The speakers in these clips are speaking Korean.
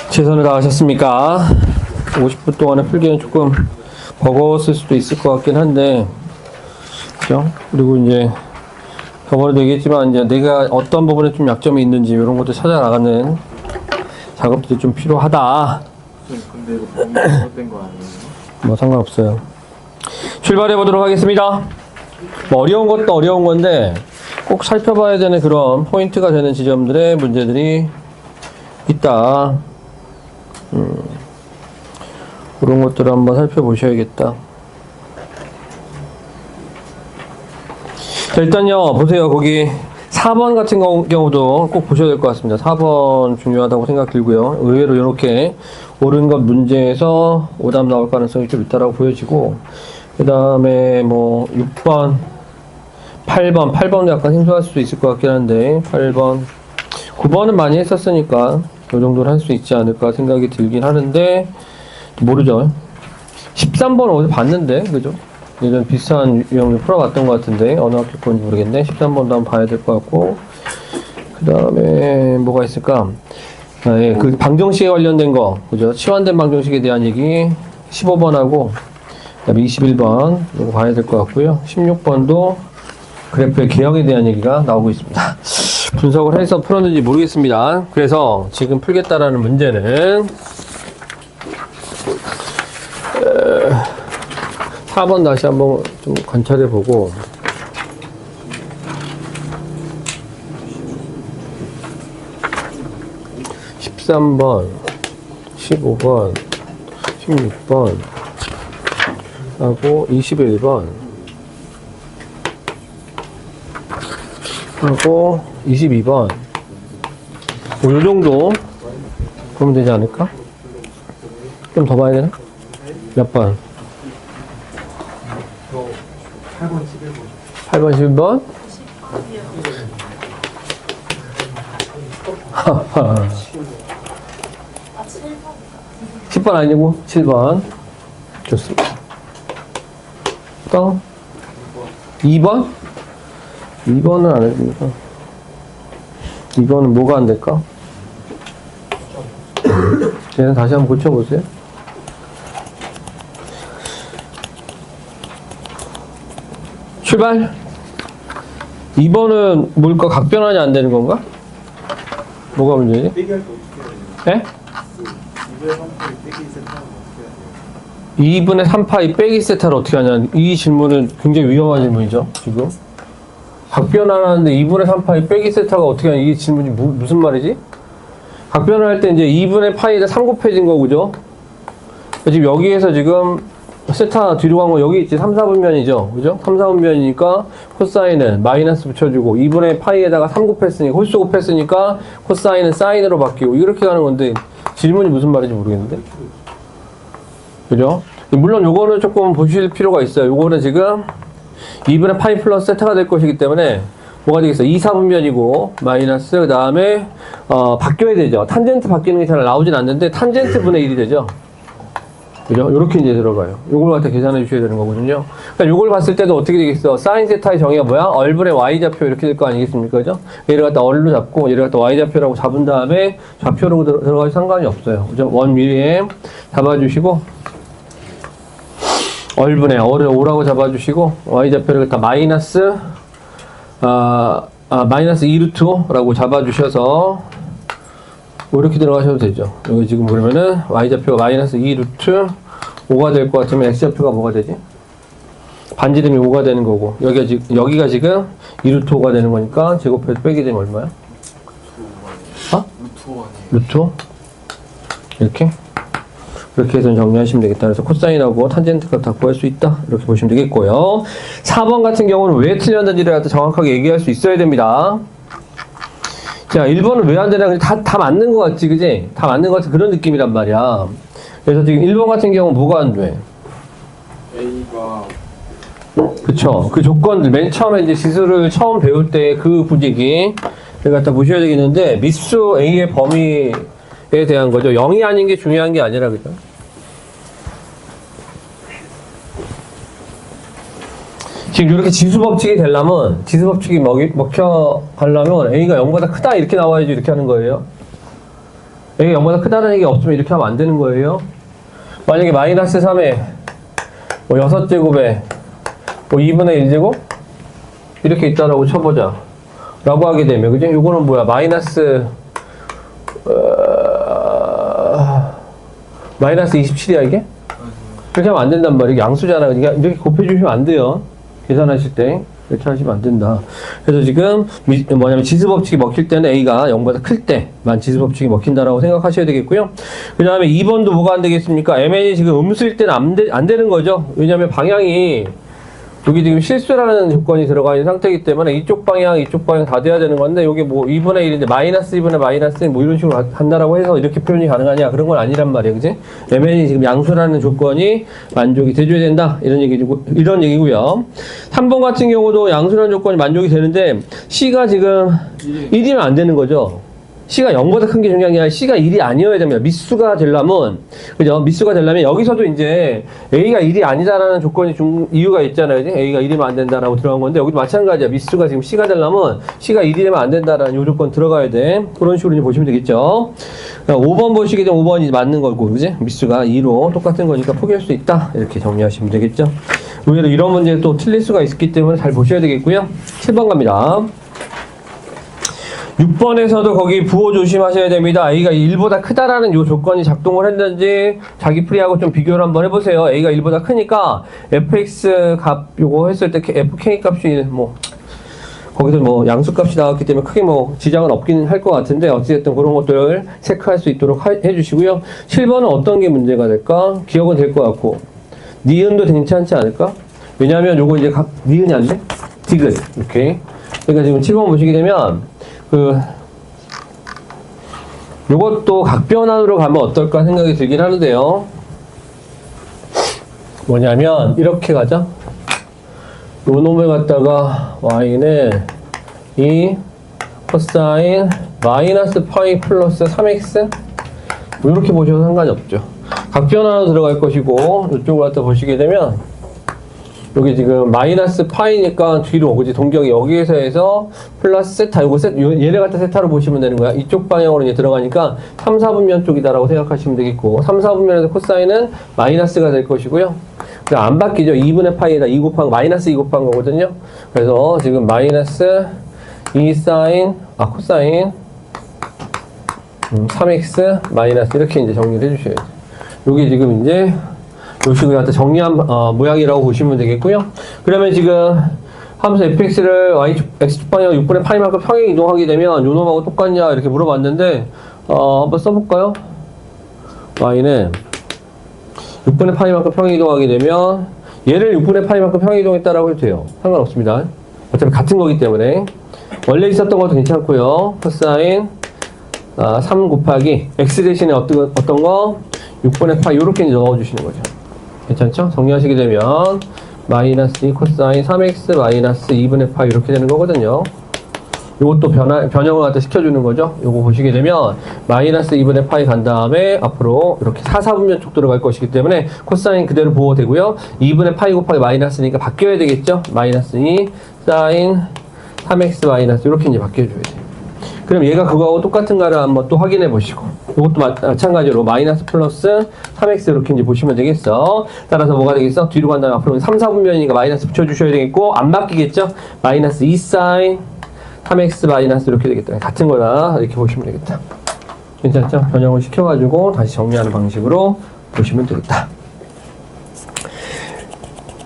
최선을 다하셨습니까? 50분 동안에 풀기는 조금 버거웠을 수도 있을 것 같긴 한데, 그죠? 그리고 이제 저번에도 얘기했지만 이제 내가 어떤 부분에 좀 약점이 있는지 이런 것들 찾아 나가는 작업들이 좀 필요하다. 근데 이거 범위 잘못된 거 아니에요? 뭐 상관없어요. 출발해 보도록 하겠습니다. 뭐 어려운 것도 어려운 건데 꼭 살펴봐야 되는 그런 포인트가 되는 지점들의 문제들이 있다. 그런 것들을 한번 살펴보셔야겠다. 자, 일단요, 보세요. 거기 4번 같은 경우도 꼭 보셔야 될 것 같습니다. 4번 중요하다고 생각 들고요. 의외로 이렇게 옳은 것 문제에서 오답 나올 가능성이 좀 있다라고 보여지고, 그 다음에 뭐 6번, 8번도 약간 생소할 수도 있을 것 같긴 한데, 8번, 9번은 많이 했었으니까 이 정도는 할 수 있지 않을까 생각이 들긴 하는데, 모르죠. 13번 어디서 봤는데, 그죠? 예전 비슷한 유형을 풀어봤던 것 같은데, 어느 학교 건지 모르겠네. 13번도 한번 봐야 될 것 같고, 그 다음에 뭐가 있을까? 아, 예, 그 방정식에 관련된 거, 그죠? 치환된 방정식에 대한 얘기 15번하고, 그 다음에 21번, 이거 봐야 될 것 같고요. 16번도 그래프의 개형에 대한 얘기가 나오고 있습니다. 분석을 해서 풀었는지 모르겠습니다. 그래서 지금 풀겠다라는 문제는 4번 다시 한번 좀 관찰해 보고, (13번) (15번) (16번) 하고 (21번) 하고 (22번) 뭐 요정도 그러면 되지 않을까? 좀 더 봐야 되나? 몇 번? 8번, 11번? 10번 아니고 7번. 좋습니다. 또 2번? 2번은 안 해줍니다. 2번은 뭐가 안 될까? 쟤는 다시 한번 고쳐보세요. 출발! 2번은 뭘까? 각변환이 안 되는 건가? 뭐가 문제지? 예? 2분의 3파이 빼기 세타를 어떻게 하냐. 이 질문은 굉장히 위험한 질문이죠, 지금. 각변환하는데 2분의 3파이 빼기 세타가 어떻게 하냐. 이 질문이 무슨 말이지? 각변환할 때 이제 2분의 파이에다 3 곱해진 거, 그죠? 지금 여기에서 지금 세타 뒤로 간 거 여기 있지. 3, 4분면이죠. 그죠? 3, 4분면이니까 코사인은 마이너스 붙여주고 2분의 파이에다가 3 곱했으니까 홀수 곱했으니까 코사인은 사인으로 바뀌고 이렇게 가는 건데 질문이 무슨 말인지 모르겠는데. 그죠? 물론 요거는 조금 보실 필요가 있어요. 요거는 지금 2분의 파이 플러스 세타가 될 것이기 때문에 뭐가 되겠어요? 2, 4분면이고 마이너스 그 다음에 바뀌어야 되죠. 탄젠트 바뀌는 게 잘 나오진 않는데 탄젠트 분의 1이 되죠. 그죠? 요렇게 이제 들어가요. 요걸 갖다 계산해 주셔야 되는 거거든요. 그러니까 요걸 봤을 때도 어떻게 되겠어? 사인 세타의 정의가 뭐야? 얼분의 y좌표 이렇게 될 거 아니겠습니까? 그죠? 얘를 갖다 얼로 잡고 얘를 갖다 y좌표라고 잡은 다음에 좌표로 들어가도 상관이 없어요. 그죠? 원미리에 잡아주시고 얼분의 어를 5라고 잡아주시고 y좌표를 갖다 마이너스 마이너스 2루트라고 잡아주셔서 이렇게 들어가셔도 되죠. 여기 지금 보면은 y좌표가 마이너스 2루트 5가 될 것 같으면 x좌표가 뭐가 되지? 반지름이 5가 되는 거고 여기가 지금 2루트 5가 되는 거니까 제곱해서 빼게 되면 얼마야? 루트 5? 이렇게? 그렇게 해서 정리하시면 되겠다. 그래서 코사인하고 탄젠트가 다 구할 수 있다. 이렇게 보시면 되겠고요. 4번 같은 경우는 왜 틀렸는지를 정확하게 얘기할 수 있어야 됩니다. 자, 1번은 왜 안 되나? 다 맞는 것 같지, 그지? 다 맞는 것 같은 그런 느낌이란 말이야. 그래서 지금 1번 같은 경우는 뭐가 안 돼? A가 그쵸. 그 조건들, 맨 처음에 이제 지수를 처음 배울 때 그 분위기, 갖다 보셔야 되겠는데, 미수 A의 범위에 대한 거죠. 0이 아닌 게 중요한 게 아니라, 그죠? 지금 이렇게 지수 법칙이 되려면, 지수 법칙이 먹혀 가려면 A가 0보다 크다 이렇게 나와야지 이렇게 하는 거예요. A가 0보다 크다는 얘기 없으면 이렇게 하면 안 되는 거예요. 만약에 마이너스 3에 뭐 6제곱에 뭐 2분의 1제곱? 이렇게 있다라고 쳐보자. 라고 하게 되면, 그죠? 요거는 뭐야? 마이너스 27이야, 이게? 그렇게 하면 안 된단 말이야. 양수잖아. 그러니까 이렇게 곱해주시면 안 돼요. 계산하실 때. 이렇게 하시면 안 된다. 그래서 지금, 뭐냐면 지수법칙이 먹힐 때는 A가 0보다 클 때만 지수법칙이 먹힌다라고 생각하셔야 되겠고요. 그 다음에 2번도 뭐가 안 되겠습니까? MN이 지금 음수일 때는 안 되는 거죠. 왜냐면 방향이, 여기 지금 실수라는 조건이 들어가 있는 상태이기 때문에 이쪽 방향 다 돼야 되는 건데, 여기 뭐 2분의 1인데 마이너스 2분의 마이너스 1 뭐 이런 식으로 한다라고 해서 이렇게 표현이 가능하냐? 그런 건 아니란 말이에요. 그지? MN이 지금 양수라는 조건이 만족이 돼줘야 된다. 이런 얘기고요. 3번 같은 경우도 양수라는 조건이 만족이 되는데, C가 지금 1이면 안 되는 거죠. C가 0보다 큰 게 중요한 게 아니라 C가 1이 아니어야 됩니다. 미수가 되려면, 그죠? 미수가 되려면 여기서도 이제 A가 1이 아니다라는 조건이 이유가 있잖아요. 그지? A가 1이면 안 된다라고 들어간 건데, 여기도 마찬가지야. 미수가 지금 C가 되려면 C가 1이면 안 된다라는 이 조건 들어가야 돼. 그런 식으로 이제 보시면 되겠죠. 5번 보시게 되면 5번이 맞는 거고, 그지? 미수가 2로 똑같은 거니까 포기할 수 있다. 이렇게 정리하시면 되겠죠. 의외로 이런 문제 또 틀릴 수가 있기 때문에 잘 보셔야 되겠고요. 7번 갑니다. 6번에서도 거기 부호 조심하셔야 됩니다. A가 1보다 크다라는 요 조건이 작동을 했는지 자기 풀이하고 좀 비교를 한번 해보세요. A가 1보다 크니까 fx 값 요거 했을 때 fk 값이 뭐 거기서 뭐 양수 값이 나왔기 때문에 크게 뭐 지장은 없긴 할 것 같은데, 어찌됐든 그런 것들을 체크할 수 있도록 해주시고요. 7번은 어떤 게 문제가 될까? 기억은 될 것 같고, 니은도 괜찮지 않을까? 왜냐하면 요거 이제 니은이 안 돼? 디귿. 이렇게. 그러니까 지금 7번 보시게 되면 요것도 각변환으로 가면 어떨까 생각이 들긴 하는데요. 뭐냐면, 이렇게 가자. 요 놈을 갖다가 y는 이 코사인 마이너스 파이 플러스 3x? 뭐 이렇게 보셔도 상관이 없죠. 각변환으로 들어갈 것이고, 이쪽을 갖다 보시게 되면, 여기 지금 마이너스 파이니까 뒤로, 그지? 동경이 여기에서 해서 플러스 세타, 얘를 갖다 세타로 보시면 되는 거야. 이쪽 방향으로 이제 들어가니까 3, 4분면 쪽이다라고 생각하시면 되겠고, 3, 4분면에서 코사인은 마이너스가 될 것이고요. 안 바뀌죠. 2분의 파이에다 2 곱한, 마이너스 2 곱한 거거든요. 그래서 지금 마이너스 2 사인, 코사인 3x 마이너스 이렇게 이제 정리를 해주셔야 돼요. 여기 지금 이제 요 식으로 갖다 정리한 모양이라고 보시면 되겠고요. 그러면 지금 하면서 fx를 x축 방향 6분의 파이만큼 평행 이동하게 되면 요 놈하고 똑같냐 이렇게 물어봤는데, 한번 써볼까요? y는 6분의 파이만큼 평행 이동하게 되면 얘를 6분의 파이만큼 평행 이동했다라고 해도 돼요. 상관없습니다. 어차피 같은 거기 때문에. 원래 있었던 것도 괜찮고요. 코사인 3 곱하기 x 대신에 어떤 거? 6분의 파이 이렇게 넣어주시는 거죠. 괜찮죠? 정리하시게 되면 마이너스 2 코사인 3x 마이너스 2분의 파이 이렇게 되는 거거든요. 요것도 변형을 갖다 시켜주는 거죠. 요거 보시게 되면 마이너스 2분의 파이 간 다음에 앞으로 이렇게 4, 4분면 쪽 들어갈 것이기 때문에 코사인 그대로 보호되고요. 2분의 파이 곱하기 마이너스니까 바뀌어야 되겠죠. 마이너스 2 사인 3x 마이너스 이렇게 이제 바뀌어줘야 돼요. 그럼 얘가 그거하고 똑같은가를 한번 또 확인해 보시고, 이것도 마찬가지로 마이너스 플러스 3x 이렇게 이제 보시면 되겠어. 따라서 뭐가 되겠어? 뒤로 간 다음에 앞으로 3, 4분면이니까 마이너스 붙여주셔야 되겠고, 안 바뀌겠죠? 마이너스 2 사인 3x 마이너스 이렇게 되겠다. 같은 거다. 이렇게 보시면 되겠다. 괜찮죠? 변형을 시켜가지고 다시 정리하는 방식으로 보시면 되겠다.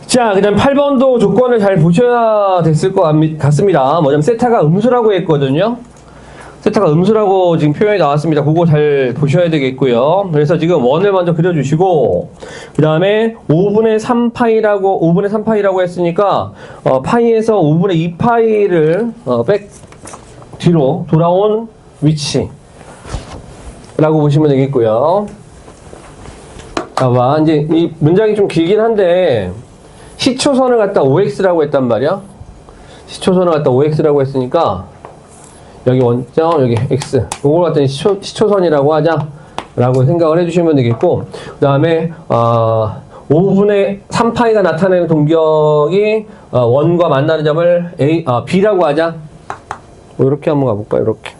자, 그 다음 8번도 조건을 잘 보셔야 됐을 것 같습니다. 뭐냐면 세타가 음수라고 했거든요. 세타가 음수라고 지금 표현이 나왔습니다. 그거 잘 보셔야 되겠고요. 그래서 지금 원을 먼저 그려주시고, 그 다음에 5분의 3파이라고 했으니까, 파이에서 5분의 2파이를, 뒤로 돌아온 위치라고 보시면 되겠고요. 봐봐. 이제 이 문장이 좀 길긴 한데, 시초선을 갖다 OX라고 했단 말이야. 시초선을 갖다 OX라고 했으니까 여기 원점, 여기 X. 요걸 갖다 시초선이라고 하자. 라고 생각을 해주시면 되겠고, 그 다음에, 5분의 3파이가 나타내는 동격이, 원과 만나는 점을 B라고 하자. 뭐 이렇게 한번 가볼까요? 이렇게.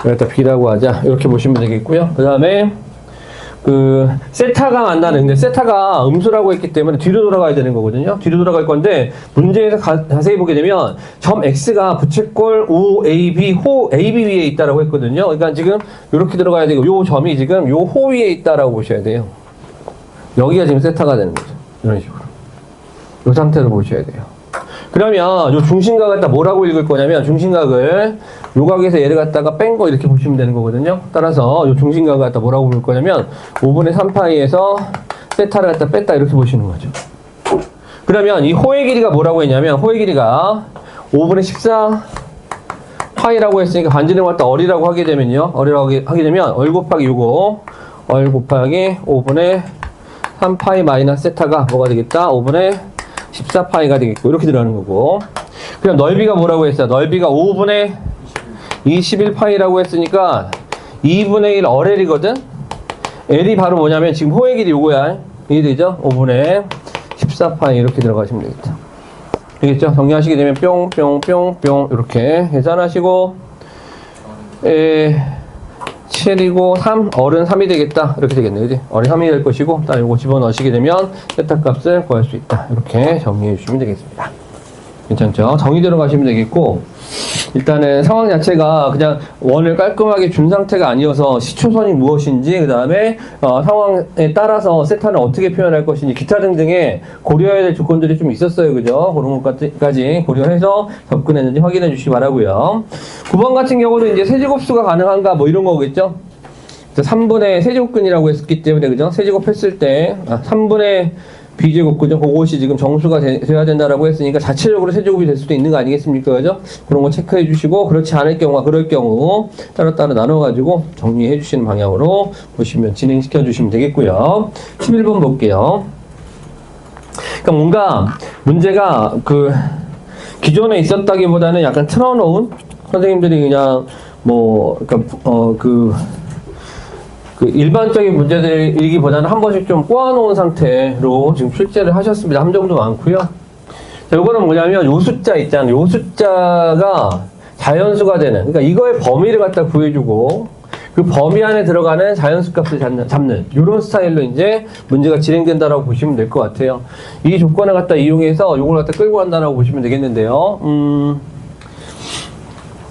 여기다 B라고 하자. 이렇게 보시면 되겠고요. 그 다음에, 세타가 만나는, 근데 세타가 음수라고 했기 때문에 뒤로 돌아가야 되는 거거든요. 뒤로 돌아갈 건데, 문제에서 자세히 보게 되면, 점 X가 부채꼴 OAB, 호 AB 위에 있다라고 했거든요. 그러니까 지금, 이렇게 들어가야 되고, 요 점이 지금 요 호 위에 있다라고 보셔야 돼요. 여기가 지금 세타가 되는 거죠. 이런 식으로. 요 상태로 보셔야 돼요. 그러면 요 중심각을 갖다 뭐라고 읽을 거냐면 중심각을 요 각에서 얘를 갖다가 뺀 거 이렇게 보시면 되는 거거든요. 따라서 요 중심각을 갖다 뭐라고 볼 거냐면 5분의 3파이에서 세타를 갖다 뺐다 이렇게 보시는 거죠. 그러면 이 호의 길이가 뭐라고 했냐면 호의 길이가 5분의 14 파이라고 했으니까 반지름 갖다 얼이라고 하게 되면요. 얼이라고 하게 되면 얼 곱하기 요거 얼 곱하기 5분의 3파이 마이너스 세타가 뭐가 되겠다? 5분의 14파이가 되겠고 이렇게 들어가는 거고, 그럼 넓이가 뭐라고 했어요? 넓이가 5분의 21파이라고 했으니까 2분의 1 RL이거든? L이 바로 뭐냐면 지금 호의 길이 요거야. 이게 되죠? 5분의 14파이 이렇게 들어가시면 되겠다. 되겠죠? 정리하시게 되면 뿅뿅뿅뿅 이렇게 계산하시고 7이고 3, 얼은 3이 되겠다. 이렇게 되겠네. 그지? 얼이 3이 될 것이고, 딱 요거 집어넣으시게 되면 세타 값을 구할 수 있다. 이렇게 정리해 주시면 되겠습니다. 괜찮죠? 정의대로 가시면 되겠고, 일단은 상황 자체가 그냥 원을 깔끔하게 준 상태가 아니어서 시초선이 무엇인지, 그 다음에 상황에 따라서 세타는 어떻게 표현할 것인지, 기타 등등의 고려해야 될 조건들이 좀 있었어요. 그죠? 그런 것까지 고려해서 접근했는지 확인해 주시기 바라고요. 9번 같은 경우는 이제 세제곱수가 가능한가 뭐 이런 거겠죠? 3분의 세제곱근이라고 했기 때문에, 그죠? 세제곱 했을 때, 3분의 B제곱, 그죠? 그것이 지금 정수가 돼야 된다라고 했으니까 자체적으로 세제곱이 될 수도 있는 거 아니겠습니까? 그죠? 그런 거 체크해 주시고, 그렇지 않을 경우와 그럴 경우 따로따로 나눠가지고 정리해 주시는 방향으로 보시면 진행시켜 주시면 되겠고요. 11번 볼게요. 그러니까 뭔가 문제가 기존에 있었다기보다는 약간 틀어놓은 선생님들이 그냥 일반적인 문제들이기보다는 한 번씩 좀 꼬아놓은 상태로 지금 출제를 하셨습니다. 함정도 많고요. 자, 요거는 뭐냐면 요 숫자 있잖아요. 요 숫자가 자연수가 되는, 그러니까 이거의 범위를 갖다 구해주고 그 범위 안에 들어가는 자연수 값을 잡는 이런 스타일로 이제 문제가 진행된다라고 보시면 될 것 같아요. 이 조건을 갖다 이용해서 요걸 갖다 끌고 간다라고 보시면 되겠는데요.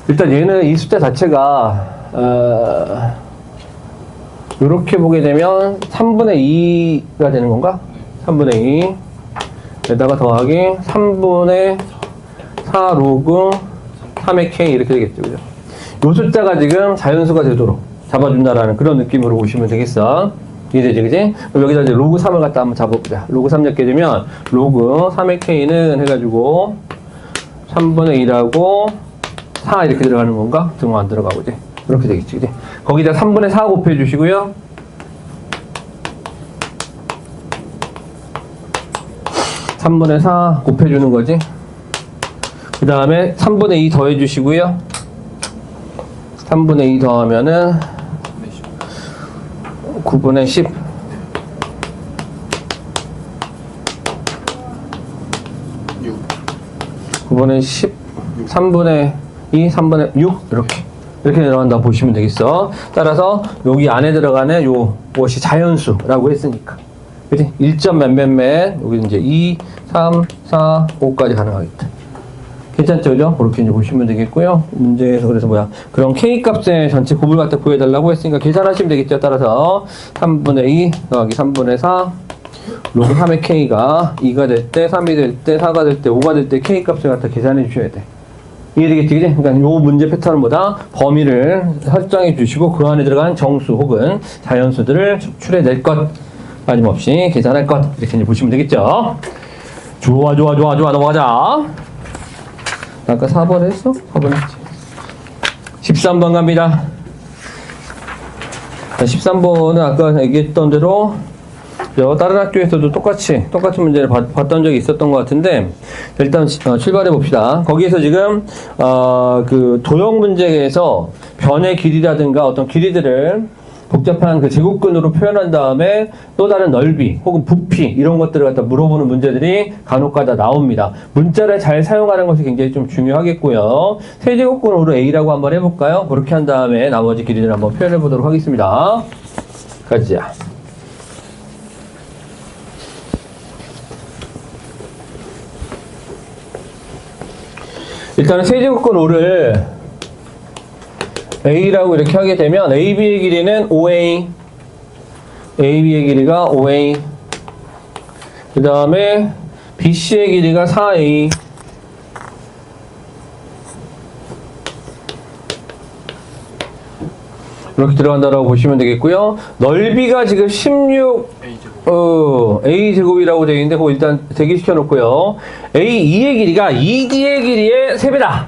일단 얘는 이 숫자 자체가 이렇게 보게 되면 3분의 2가 되는 건가? 3분의 2 에다가 더하기 3분의 4 로그 3의 K 이렇게 되겠죠. 그죠? 이 숫자가 지금 자연수가 되도록 잡아준다라는 그런 느낌으로 보시면 되겠어. 이해되지, 그지? 그럼 여기다 이제 로그 3을 갖다 한번 잡아보자. 로그 3 잡게 되면 로그 3의 K는 해가지고 3분의 2라고 4 이렇게 들어가는 건가? 등호 안 들어가고 이제 이렇게 되겠지, 그지? 거기다 3분의 4 곱해 주시고요. 3분의 4 곱해 주는 거지. 그 다음에 3분의 2 더해 주시고요. 3분의 2 더하면은 9분의 10. 9분의 10, 3분의 2, 3분의 6 이렇게 들어간다고 보시면 되겠어. 따라서 여기 안에 들어가는 요것이 자연수라고 했으니까, 그치? 1점 몇몇몇 여기 이제 2, 3, 4, 5까지 가능하겠다. 괜찮죠, 그죠? 그렇게 이제 보시면 되겠고요. 문제에서 그래서 그런 K 값의 전체 곱을 갖다 구해달라고 했으니까 계산하시면 되겠죠. 따라서 3분의 2 더하기 3분의 4 로그 3의 K가 2가 될 때, 3이 될 때, 4가 될 때, 5가 될 때 K 값을 갖다 계산해 주셔야 돼. 이해되겠지, 그지? 그러니까 요 문제 패턴은 범위를 설정해 주시고 그 안에 들어간 정수 혹은 자연수들을 추출해낼 것, 빠짐없이 계산할 것, 이렇게 이제 보시면 되겠죠. 좋아. 넘어가자. 아까 4번 했어? 4번 했지. 13번 갑니다. 13번은 아까 얘기했던 대로 다른 학교에서도 똑같은 문제를 봤던 적이 있었던 것 같은데, 일단 출발해 봅시다. 거기에서 지금 그 도형 문제에서 변의 길이라든가 어떤 길이들을 복잡한 그 제곱근으로 표현한 다음에 또 다른 넓이 혹은 부피 이런 것들을 갖다 물어보는 문제들이 간혹가다 나옵니다. 문자를 잘 사용하는 것이 굉장히 좀 중요하겠고요. 세제곱근으로 A라고 한번 해볼까요? 그렇게 한 다음에 나머지 길이를 한번 표현해 보도록 하겠습니다. 가자. 일단은 세제곱근 5를 A라고 이렇게 하게 되면 AB의 길이는 5A, AB의 길이가 5A, 그 다음에 BC의 길이가 4A, 이렇게 들어간다라고 보시면 되겠고요. 넓이가 지금 16 A제곱이라고 되어 있는데 그거 일단 대기시켜 놓고요. A2의 길이가 2D의 길이의 3배다.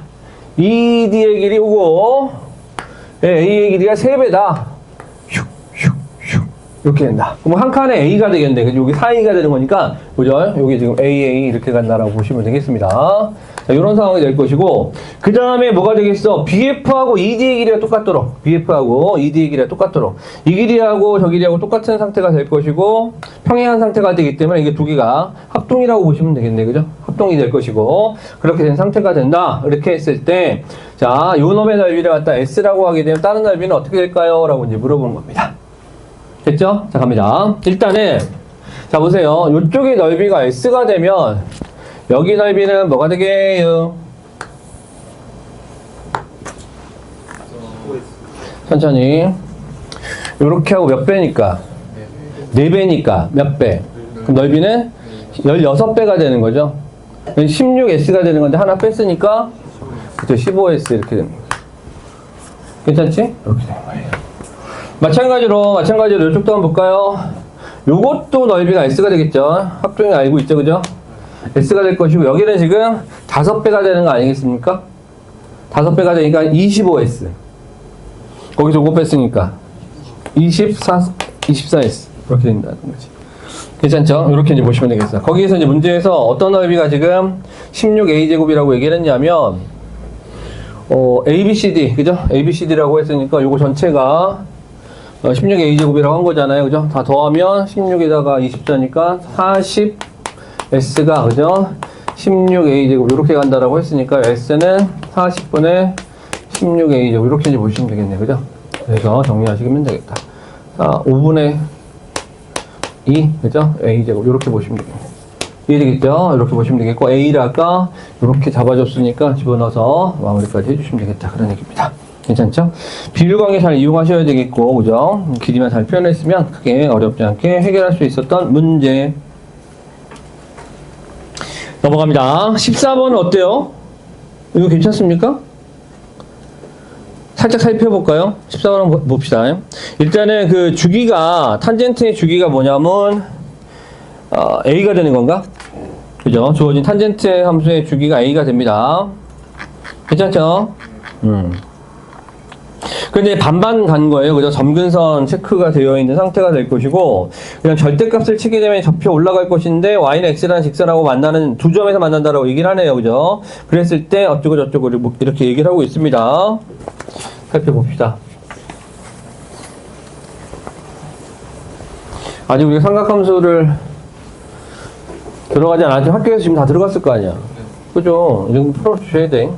2D의 길이 오고 A의 길이가 3배다. 이렇게 된다. 그럼 한 칸에 A가 되겠네. 그죠? 여기 4A가 되는 거니까, 그죠? 여기 지금 AA 이렇게 간다라고 보시면 되겠습니다. 자, 이런 상황이 될 것이고, 그 다음에 뭐가 되겠어? BF하고 ED의 길이가 똑같도록, BF하고 ED의 길이가 똑같도록, 이 길이하고 저 길이하고 똑같은 상태가 될 것이고, 평행한 상태가 되기 때문에 이게 두 개가 합동이라고 보시면 되겠네. 그죠? 합동이 될 것이고, 그렇게 된 상태가 된다. 이렇게 했을 때, 자, 요 놈의 넓이를 갖다 S라고 하게 되면 다른 넓이는 어떻게 될까요? 라고 이제 물어보는 겁니다. 됐죠? 자, 갑니다. 일단은, 자, 보세요. 이쪽의 넓이가 S가 되면, 여기 넓이는 뭐가 되게요? 천천히. 요렇게 하고 몇 배니까? 4배니까 몇 배? 그럼 넓이는 16배가 되는 거죠? 16S가 되는 건데 하나 뺐으니까, 그쵸, 15S 이렇게 되는 거죠. 괜찮지? 이렇게 되는 거예요. 마찬가지로 이쪽도 한번 볼까요? 요것도 넓이가 S가 되겠죠? 합동이 알고 있죠, 그죠? S가 될 것이고, 여기는 지금 5배가 되는 거 아니겠습니까? 5배가 되니까 25S. 거기서 5 뺐으니까 24S. 이렇게 된다는 거지. 괜찮죠? 이렇게 이제 보시면 되겠어요. 거기에서 이제 문제에서 어떤 넓이가 지금 16A제곱이라고 얘기를 했냐면, ABCD, 그죠? ABCD라고 했으니까 요거 전체가 16A제곱이라고 한 거잖아요. 그죠? 다 더하면 16에다가 24니까 40S가, 그죠? 16A제곱, 이렇게 간다라고 했으니까 S는 40분의 16A제곱, 이렇게 이제 보시면 되겠네요. 그죠? 그래서 정리하시면 되겠다. 자, 5분의 2, 그죠? A제곱, 이렇게 보시면 되겠네요. 이해되겠죠? 이렇게 보시면 되겠고, A를 아까 이렇게 잡아줬으니까 집어넣어서 마무리까지 해주시면 되겠다. 그런 얘기입니다. 괜찮죠? 비율관계 잘 이용하셔야 되겠고, 그죠? 길이만 잘 표현했으면 크게 어렵지 않게 해결할 수 있었던 문제. 넘어갑니다. 14번은 어때요? 이거 괜찮습니까? 살짝 살펴볼까요? 14번 한번 봅시다. 일단은 그 주기가, 탄젠트의 주기가 뭐냐면, A가 되는 건가? 그죠? 주어진 탄젠트 함수의 주기가 A가 됩니다. 괜찮죠? 근데 반반 간 거예요. 그죠? 점근선 체크가 되어 있는 상태가 될 것이고, 그냥 절대값을 치게 되면 접혀 올라갈 것인데, y는 x라는 직선하고 만나는 두 점에서 만난다라고 얘기를 하네요. 그죠? 그랬을 때, 어쩌고 저쩌고 이렇게 얘기를 하고 있습니다. 살펴봅시다. 아직 우리가 삼각함수를 들어가지 않았지. 학교에서 지금 다 들어갔을 거 아니야. 그죠? 이 정도 풀어주셔야 돼.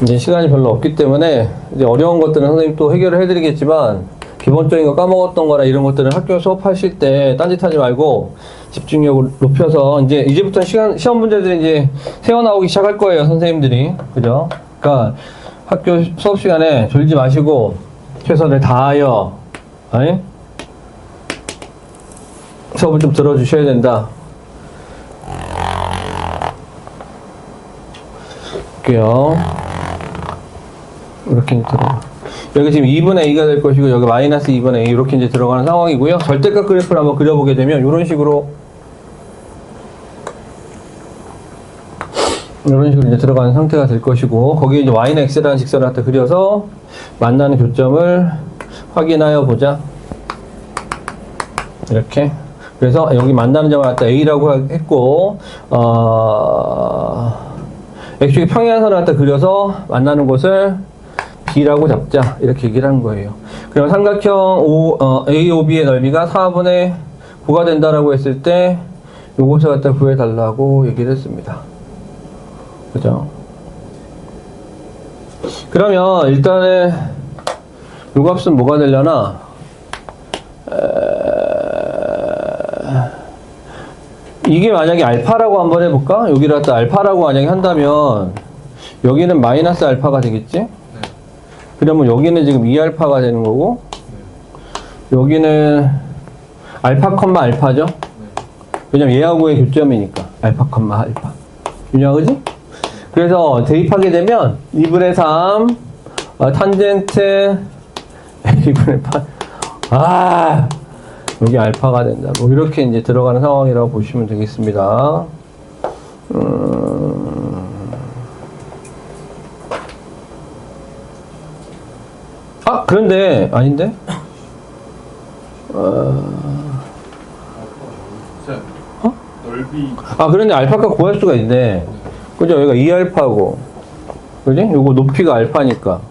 이제 시간이 별로 없기 때문에 이제 어려운 것들은 선생님 또 해결을 해드리겠지만 기본적인 거 까먹었던 거나 이런 것들은 학교 수업하실 때 딴짓하지 말고 집중력을 높여서 이제부터 시험 문제들이 이제 새어나오기 시작할 거예요, 선생님들이. 그죠? 그러니까 학교 수업 시간에 졸지 마시고 최선을 다하여 수업을 좀 들어주셔야 된다. 볼게요. 이렇게 이제 들어가. 여기 지금 2분의 A가 될 것이고, 여기 마이너스 2분의 A, 이렇게 이제 들어가는 상황이고요. 절대값 그래프를 한번 그려보게 되면, 이런 식으로 이제 들어가는 상태가 될 것이고, 거기에 이제 Y는 X라는 직선을 갖다 그려서 만나는 교점을 확인하여 보자. 이렇게. 그래서 여기 만나는 점을 갖다 A라고 했고, X축의 평행선을 갖다 그려서 만나는 곳을 B라고 잡자. 이렇게 얘기를 한 거예요. 그럼 삼각형 AOB의 넓이가 4분의 9가 된다라고 했을 때, 요것을 갖다 구해달라고 얘기를 했습니다. 그죠? 그러면 일단은 요 값은 뭐가 되려나? 이게 만약에 알파라고 한번 해볼까? 여기를 갖다 알파라고 만약에 한다면 여기는 마이너스 알파가 되겠지? 네. 그러면 여기는 지금 2알파가 되는 거고 여기는 알파 컴마 알파죠? 네. 왜냐면 얘하고의 교점이니까 알파 컴마 알파 유냐 그지? 그래서 대입하게 되면 2분의 3 탄젠트 2분의 8 여기 알파가 된다. 뭐 이렇게 이제 들어가는 상황이라고 보시면 되겠습니다. 그런데 아닌데? 넓이. 그런데 알파가 구할 수가 있네. 그죠? 여기가 2알파고, 그지? 요거 높이가 알파니까,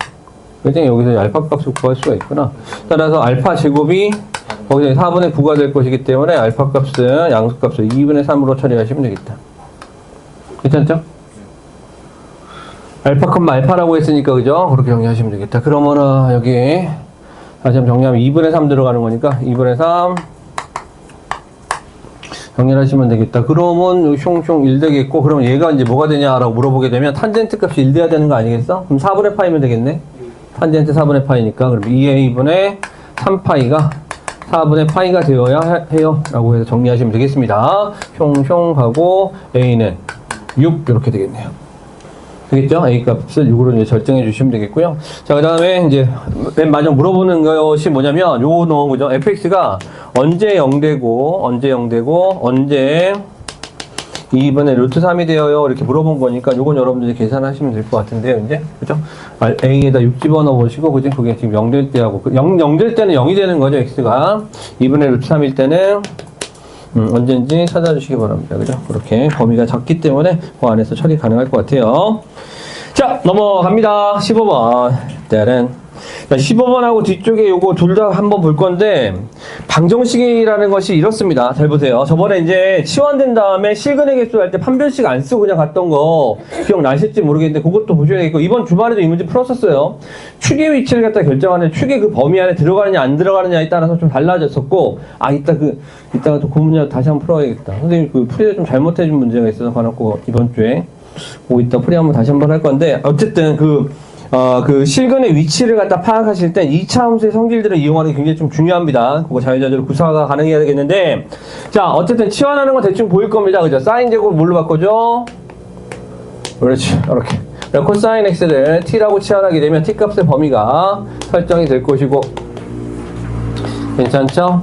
그지? 여기서 알파 값을 구할 수가 있구나. 따라서 알파 제곱이 거기서 4분의 9가 될 것이기 때문에 알파 값은 양수값을 2분의 3으로 처리하시면 되겠다. 괜찮죠? 알파 컴마 알파라고 했으니까 그죠? 그렇게 정리하시면 되겠다. 그러면은 여기 다시 한번 정리하면 2분의 3 들어가는 거니까 2분의 3 정리하시면 되겠다. 그러면 숑숑 1 되겠고, 그럼 얘가 이제 뭐가 되냐라고 물어보게 되면 탄젠트 값이 1 돼야 되는 거 아니겠어? 그럼 4분의 파이면 되겠네? 탄젠트 4분의 파이니까 그럼 2a분의 3파이가 4분의 파이가 되어야 해요 라고 해서 정리하시면 되겠습니다. 숑숑 하고 a는 6 이렇게 되겠네요. 되겠죠? a 값을 6으로 이제 결정해 주시면 되겠고요. 자, 그 다음에 이제 맨 마지막 물어보는 것이 뭐냐면 요거 넣은 거죠. fx가 언제 0되고 언제 2분의 루트 3이 되어요 이렇게 물어본 거니까 요건 여러분들이 계산하시면 될 것 같은데요. 이제 그죠? a에다 6 집어넣어 보시고, 그지? 그게 지금 0 될 때하고 0 될 때는 0이 되는 거죠. x가 2분의 루트 3일 때는 언제인지 찾아주시기 바랍니다. 그죠? 그렇게 범위가 작기 때문에 그 안에서 처리 가능할 것 같아요. 자, 넘어갑니다. 15번. 자, 15번하고 뒤쪽에 요거 둘 다 한번 볼 건데, 방정식이라는 것이 이렇습니다. 잘 보세요. 저번에 이제 치환된 다음에 실근의 개수 할 때 판별식 안 쓰고 그냥 갔던 거 기억나실지 모르겠는데, 그것도 보셔야겠고, 이번 주말에도 이 문제 풀었었어요. 축의 위치를 갖다 결정하는 축의 그 범위 안에 들어가느냐 안 들어가느냐에 따라서 좀 달라졌었고, 이따가 또 그 문제 다시 한번 풀어야겠다. 선생님 그 풀이를 좀 잘못해준 문제가 있어서 봐놓고 이번 주에 이따 풀이 한번 다시 한번 할 건데, 어쨌든 그 실근의 위치를 갖다 파악하실 때 2차 함수의 성질들을 이용하는 게 굉장히 좀 중요합니다. 그거 자유자재로 구사가 가능해야 되겠는데, 자, 어쨌든 치환하는 건 대충 보일 겁니다. 그죠? 사인 제곱을 뭘로 바꿔줘? 그렇지. 이렇게. 코사인 x를 t라고 치환하게 되면 t 값의 범위가 설정이 될 것이고, 괜찮죠?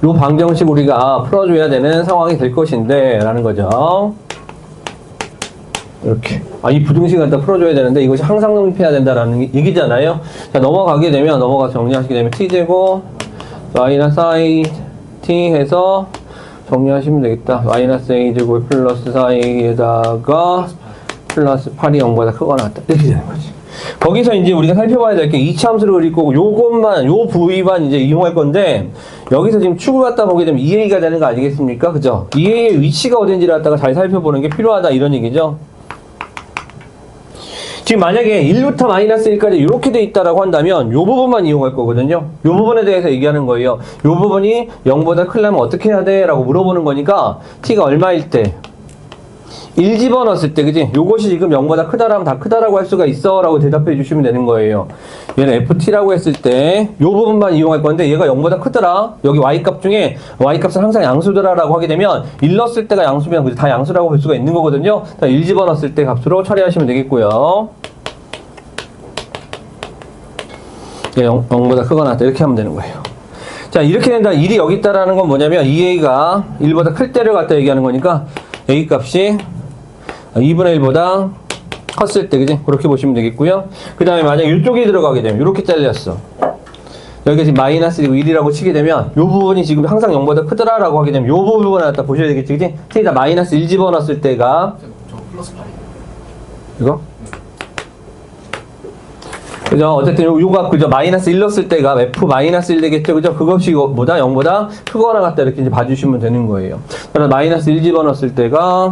요 방정식 우리가 풀어줘야 되는 상황이 될 것인데, 라는 거죠. 이렇게. 이 부등식 갖다 풀어줘야 되는데 이것이 항상 성립해야 된다라는 얘기잖아요. 자, 넘어가게 되면, 넘어가서 정리하시게 되면 t제곱 마이너스 it 해서 정리하시면 되겠다. 마이너스 a제곱 플러스 4a에다가 플러스 8이 0보다 크거나 같다. 이렇게 되는 거지. 거기서 이제 우리가 살펴봐야 될 게 2차 함수를 그릴 거고, 요것만, 요 부위만 이제 이용할 건데, 여기서 지금 축을 갖다 보게 되면 2a가 되는 거 아니겠습니까? 그죠? 2a의 위치가 어딘지를 갖다가 잘 살펴보는 게 필요하다, 이런 얘기죠. 지금 만약에 1부터 마이너스 1까지 이렇게 돼 있다라고 한다면 요 부분만 이용할 거거든요. 요 부분에 대해서 얘기하는 거예요. 요 부분이 0보다 크려면 어떻게 해야 돼? 라고 물어보는 거니까 t가 얼마일 때? 1 집어넣었을 때, 그지? 요것이 지금 0보다 크다라면 다 크다라고 할 수가 있어 라고 대답해 주시면 되는 거예요. 얘는 ft라고 했을 때 요 부분만 이용할 건데, 얘가 0보다 크더라. 여기 y값 중에 y값은 항상 양수더라 라고 하게 되면 1 넣었을 때가 양수면 다 양수라고 볼 수가 있는 거거든요. 1 집어넣었을 때 값으로 처리하시면 되겠고요. 0보다 크거나 같다, 이렇게 하면 되는 거예요. 자, 이렇게 된다. 1이 여기 있다라는 건 뭐냐면 2a가 1보다 클 때를 갖다 얘기하는 거니까 a 값이 2분의 1보다 컸을 때, 그지? 그렇게 보시면 되겠고요. 그 다음에 만약 이쪽에 들어가게 되면 이렇게 잘렸어. 여기가 지금 마이너스 1이라고 치게 되면 요 부분이 지금 항상 0보다 크더라라고 하게 되면 요 부분을 갖다 보셔야 되겠지, 그지? t에다 마이너스 1 집어넣었을 때가 저 플러스 파이. 이거? 그죠? 어쨌든 요가 그죠? 마이너스 1 넣었을 때가 f 마이너스 1 되겠죠? 그죠? 그것이 뭐다? 0보다 크거나 같다 이렇게 이제 봐주시면 되는 거예요. 그래서 마이너스 1 집어넣었을 때가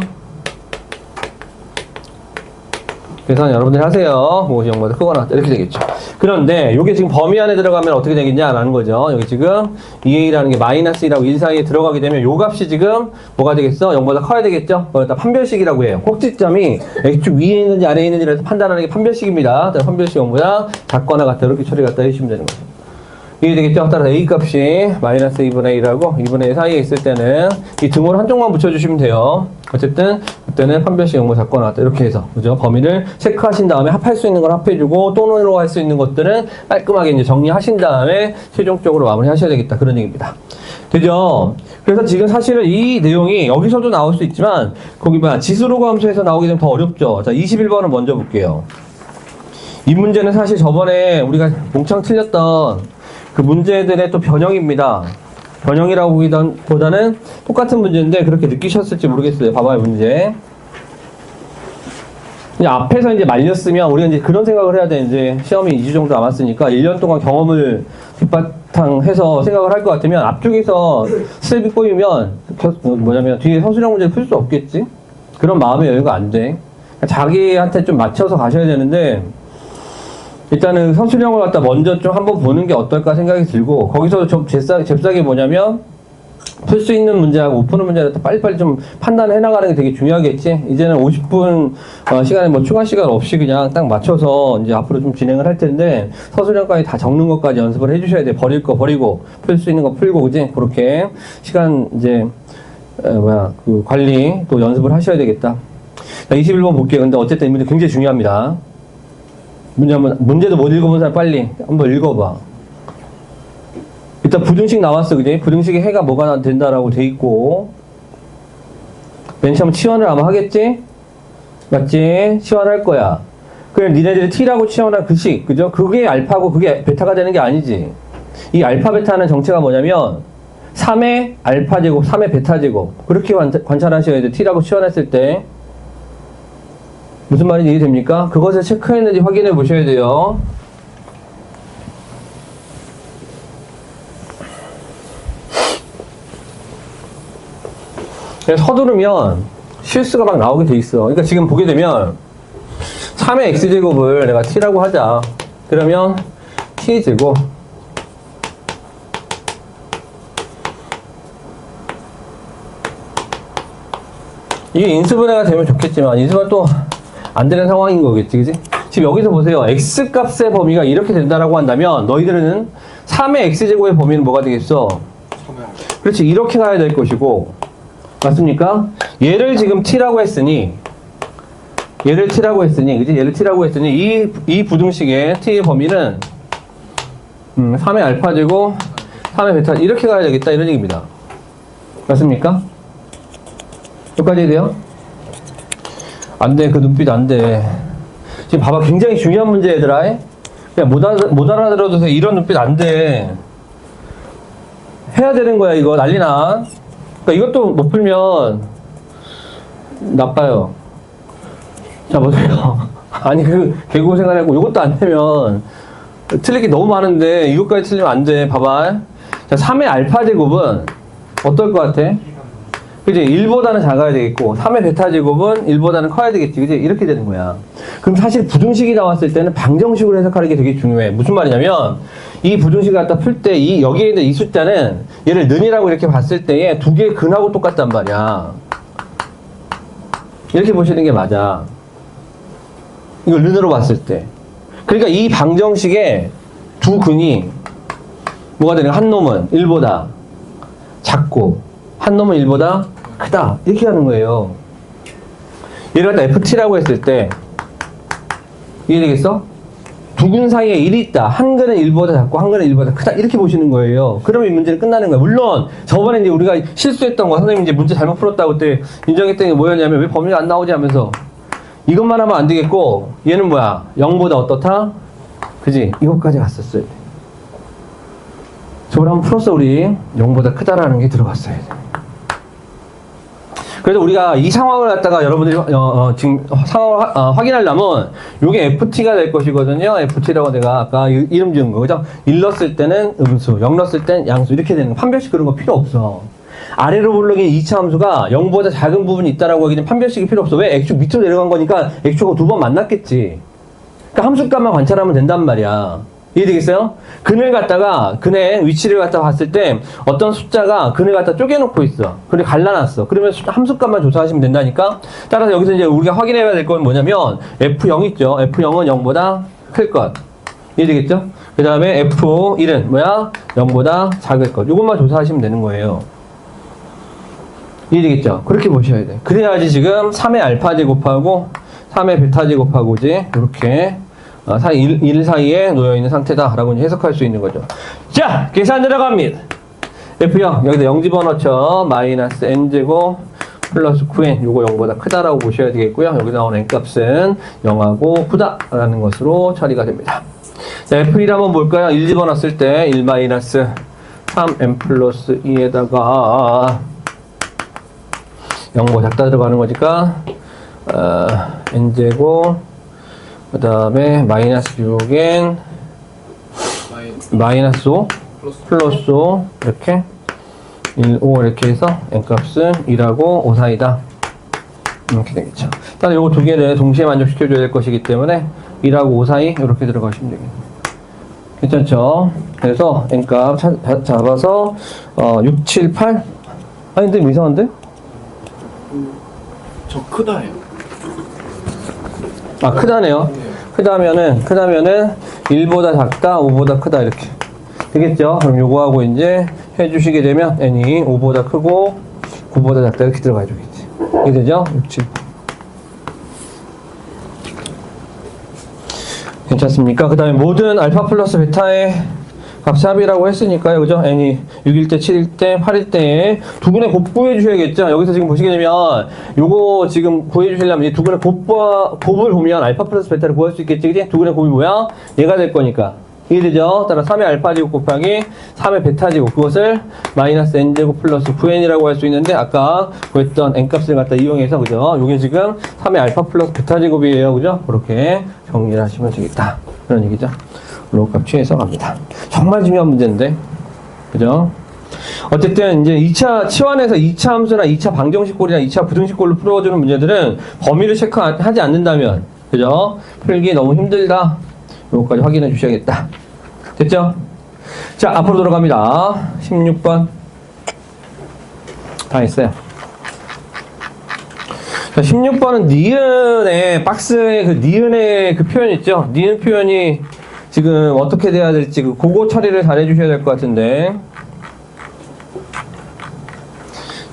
계산 여러분들이 하세요. 그것이 0보다 크거나 같다 이렇게 되겠죠. 그런데 이게 지금 범위 안에 들어가면 어떻게 되겠냐라는 거죠. 여기 지금 2a라는 게 마이너스 1하고 1 사이에 들어가게 되면 요 값이 지금 뭐가 되겠어? 0보다 커야 되겠죠? 그걸 판별식이라고 해요. 꼭지점이 X축 위에 있는지 아래에 있는지를 판단하는 게 판별식입니다. 판별식 0보다 작거나 같다 이렇게 처리 갖다 해주시면 되는 거죠. 이게 되겠죠? 따라서 a 값이 마이너스 2분의 1하고 2분의 1 사이에 있을 때는 이 등호를 한쪽만 붙여주시면 돼요. 어쨌든 그때는 판별식 0보다 작거나 같다 이렇게 해서 그죠? 범위를 체크하신 다음에 합할 수 있는 걸 합해주고 또는으로 할 수 있는 것들은 깔끔하게 이제 정리하신 다음에 최종적으로 마무리하셔야 되겠다 그런 얘기입니다. 되죠? 그래서 지금 사실은 이 내용이 여기서도 나올 수 있지만 거기 지수로그 함수에서 나오게 되면 더 어렵죠. 자, 21번을 먼저 볼게요. 이 문제는 사실 저번에 우리가 몽창 틀렸던 그 문제들의 또 변형입니다. 변형이라고 보다는 똑같은 문제인데 그렇게 느끼셨을지 모르겠어요. 봐봐요, 문제. 이제 앞에서 이제 말렸으면 우리가 이제 그런 생각을 해야 돼. 이제 시험이 2주 정도 남았으니까 1년 동안 경험을 뒷바탕해서 생각을 할 것 같으면 앞쪽에서 스텝이 꼬이면 뭐냐면 뒤에 선수령 문제를 풀 수 없겠지? 그런 마음의 여유가 안 돼. 자기한테 좀 맞춰서 가셔야 되는데 일단은 선수령을 갖다 먼저 좀 한번 보는 게 어떨까 생각이 들고 거기서 좀 잽싸게 뭐냐면 풀 수 있는 문제하고 못 푸는 문제를 빨리빨리 좀 판단해 나가는 게 되게 중요하겠지. 이제는 50분 시간에 뭐 추가 시간 없이 그냥 딱 맞춰서 이제 앞으로 좀 진행을 할 텐데 서술형까지 다 적는 것까지 연습을 해주셔야 돼. 버릴 거 버리고 풀 수 있는 거 풀고 그지. 그렇게 시간 이제 그 관리 또 연습을 하셔야 되겠다. 자, 21번 볼게요. 근데 어쨌든 이 문제 굉장히 중요합니다. 문제도 못 읽어본 사람 빨리 한번 읽어봐. 일단 부등식 나왔어, 그지? 부등식에 해가 뭐가 된다라고 돼 있고 맨 처음 치환을 아마 하겠지? 맞지? 치환할 거야. 그럼 니네들이 t라고 치환한 그 식, 그죠? 그게 알파고 그게 베타가 되는 게 아니지. 이 알파 베타는 정체가 뭐냐면 3의 알파 제곱, 3의 베타 제곱 그렇게 관찰하셔야 돼. t라고 치환했을 때 무슨 말인지 이해됩니까? 그것을 체크했는지 확인해 보셔야 돼요. 서두르면 실수가 막 나오게 돼 있어. 그러니까 지금 보게 되면 3의 x제곱을 내가 t라고 하자. 그러면 t제곱 이게 인수분해가 되면 좋겠지만 인수분해 또 안 되는 상황인 거겠지, 그지? 지금 여기서 보세요. x값의 범위가 이렇게 된다라고 한다면 너희들은 3의 x제곱의 범위는 뭐가 되겠어? 그렇지, 이렇게 가야 될 것이고 맞습니까? 얘를 지금 t라고 했으니 그지? 얘를 t라고 했으니 이 부등식의 t의 범위는 3의 알파 제곱 3의 베타 이렇게 가야 되겠다 이런 얘기입니다. 맞습니까? 여기까지 해야 돼요? 안 돼, 그 눈빛 안 돼. 지금 봐봐, 굉장히 중요한 문제 얘들아. 그냥 못 알아들어도 돼. 이런 눈빛 안 돼. 해야 되는 거야, 이거. 난리나. 그러니까 이것도 못 풀면 나빠요. 자, 보세요. 아니, 개고생을 하고 이것도 안 되면 틀릴 게 너무 많은데 이것까지 틀리면 안 돼. 봐봐. 자, 3의 알파 제곱은 어떨 것 같아? 그지? 1보다는 작아야 되겠고 3의 베타 제곱은 1보다는 커야 되겠지. 그지? 이렇게 되는 거야. 그럼 사실 부등식이 나왔을 때는 방정식으로 해석하는 게 되게 중요해. 무슨 말이냐면 이 부등식을 갖다 풀 때 여기에 있는 이 숫자는 얘를 는이라고 이렇게 봤을 때에 두 개의 근하고 똑같단 말이야. 이렇게 보시는 게 맞아. 이걸 는으로 봤을 때. 그러니까 이 방정식의 두 근이 뭐가 되는 거야? 한 놈은 1보다 작고 한 놈은 1보다 크다. 이렇게 하는 거예요. 얘를 갖다 ft라고 했을 때 이해되겠어? 두 근 사이에 1이 있다. 한 근은 1보다 작고 한 근은 1보다 크다. 이렇게 보시는 거예요. 그러면 이 문제는 끝나는 거예요. 물론 저번에 이제 우리가 실수했던 거 선생님 이제 문제 잘못 풀었다고 그때 인정했던 게 뭐였냐면 왜 범위가 안 나오지 하면서 이것만 하면 안 되겠고 얘는 뭐야? 0보다 어떻다? 그지? 이것까지 갔었어요. 저번에 한번 풀었어. 우리 0보다 크다라는 게 들어갔어야 돼. 그래서 우리가 이 상황을 갖다가 여러분들이 지금 상황을 확인하려면 이게 FT가 될 것이거든요. FT라고 내가 아까 이름 지은 거 그죠? 1 넣었을 때는 음수, 0 넣었을 땐 양수 이렇게 되는 거. 판별식 그런 거 필요 없어. 아래로 불러긴 2차 함수가 0보다 작은 부분이 있다라고 하기는 판별식이 필요 없어. 왜? X축 밑으로 내려간 거니까 X축하고 두 번 만났겠지. 그러니까 함수값만 관찰하면 된단 말이야. 이해되겠어요? 근을 갖다가, 근의 위치를 갖다가 봤을 때 어떤 숫자가 근을 갖다 쪼개놓고 있어. 그래 갈라놨어. 그러면 함수값만 조사하시면 된다니까? 따라서 여기서 이제 우리가 확인해야 될 건 뭐냐면 F0 있죠? F0은 0보다 클 것. 이해되겠죠? 그 다음에 F1은 뭐야? 0보다 작을 것. 이것만 조사하시면 되는 거예요. 이해되겠죠? 그렇게 보셔야 돼. 그래야지 지금 3의 알파 제곱하고 3의 베타 제곱하고지 이렇게 사이 1 사이에 놓여있는 상태다라고 해석할 수 있는 거죠. 자, 계산 들어갑니다. F0 여기다 0 집어넣죠. 마이너스 n제곱 플러스 9n 요거 0보다 크다라고 보셔야 되겠고요. 여기 나오는 n값은 0하고 9다라는 것으로 처리가 됩니다. 자, F1 한번 볼까요? 1 집어넣었을 때 1 마이너스 3n 플러스 2에다가 0보다 작다 들어가는 거니까 n제곱 그 다음에 마이너스 6n 마이너스 5 플러스 5 이렇게 1, 5 이렇게 해서 n값은 1하고 5 사이다 이렇게 되겠죠. 일단 요거 두 개를 동시에 만족시켜줘야 될 것이기 때문에 1하고 5 사이 이렇게 들어가시면 되겠네요. 괜찮죠? 그래서 n값 잡아서 6, 7, 8 아니 근데 이상한데? 저 크다예요. 아 크다네요. 크다면은 1보다 작다 5보다 크다 이렇게 되겠죠. 그럼 요거하고 이제 해주시게 되면 n이 5보다 크고 9보다 작다 이렇게 들어가 주겠지. 이게 되죠? 6, 7. 괜찮습니까? 그 다음에 모든 알파 플러스 베타의 값이 합이라고 했으니까요. 그죠? n이 6일 때, 7일 때, 8일 때에 두 분의 곱 구해 주셔야겠죠? 여기서 지금 보시게 되면 요거 지금 구해 주시려면 이 두 분의 곱을 보면 알파 플러스 베타를 구할 수 있겠지. 그지? 두 분의 곱이 뭐야? 얘가 될 거니까. 이해되죠? 따라 3의 알파 제곱 곱하기 3의 베타 제곱 그것을 마이너스 n제곱 플러스 9n이라고 할 수 있는데 아까 구했던 n값을 갖다 이용해서 그죠? 요게 지금 3의 알파 플러스 베타 제곱이에요. 그죠? 그렇게 정리를 하시면 되겠다. 그런 얘기죠. 로우값 취해서 갑니다. 정말 중요한 문제인데. 그죠? 어쨌든 이제 2차 치환에서 2차 함수나 2차 방정식골이나 2차 부등식골로 풀어주는 문제들은 범위를 체크하지 않는다면 그죠? 풀기 너무 힘들다. 요거까지 확인해 주셔야겠다. 됐죠? 자, 앞으로 돌아갑니다. 16번. 다 했어요. 자, 16번은 니은의 박스에 그 니은의 그 표현 있죠? 니은 표현이 지금 어떻게 돼야 될지 그거 처리를 잘 해주셔야 될 것 같은데.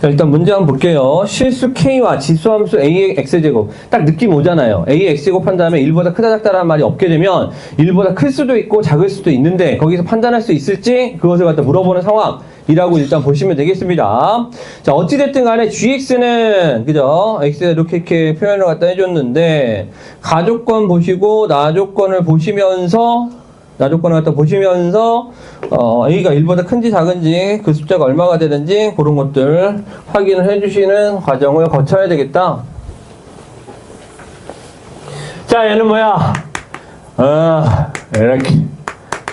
자, 일단 문제 한번 볼게요. 실수 K와 지수함수 A의 X제곱. 딱 느낌 오잖아요. A의 X제곱 한 다음에 1보다 크다 작다라는 말이 없게 되면 1보다 클 수도 있고 작을 수도 있는데 거기서 판단할 수 있을지 그것을 갖다 물어보는 상황이라고 일단 보시면 되겠습니다. 자, 어찌됐든 간에 GX는, 그죠? X에 이렇게 표현을 갖다 해줬는데 가조건 보시고 나조건을 보시면서 나조건을 갖다 보시면서 A가 1보다 큰지 작은지 그 숫자가 얼마가 되는지 그런 것들 확인을 해주시는 과정을 거쳐야 되겠다. 자, 얘는 뭐야? 이렇게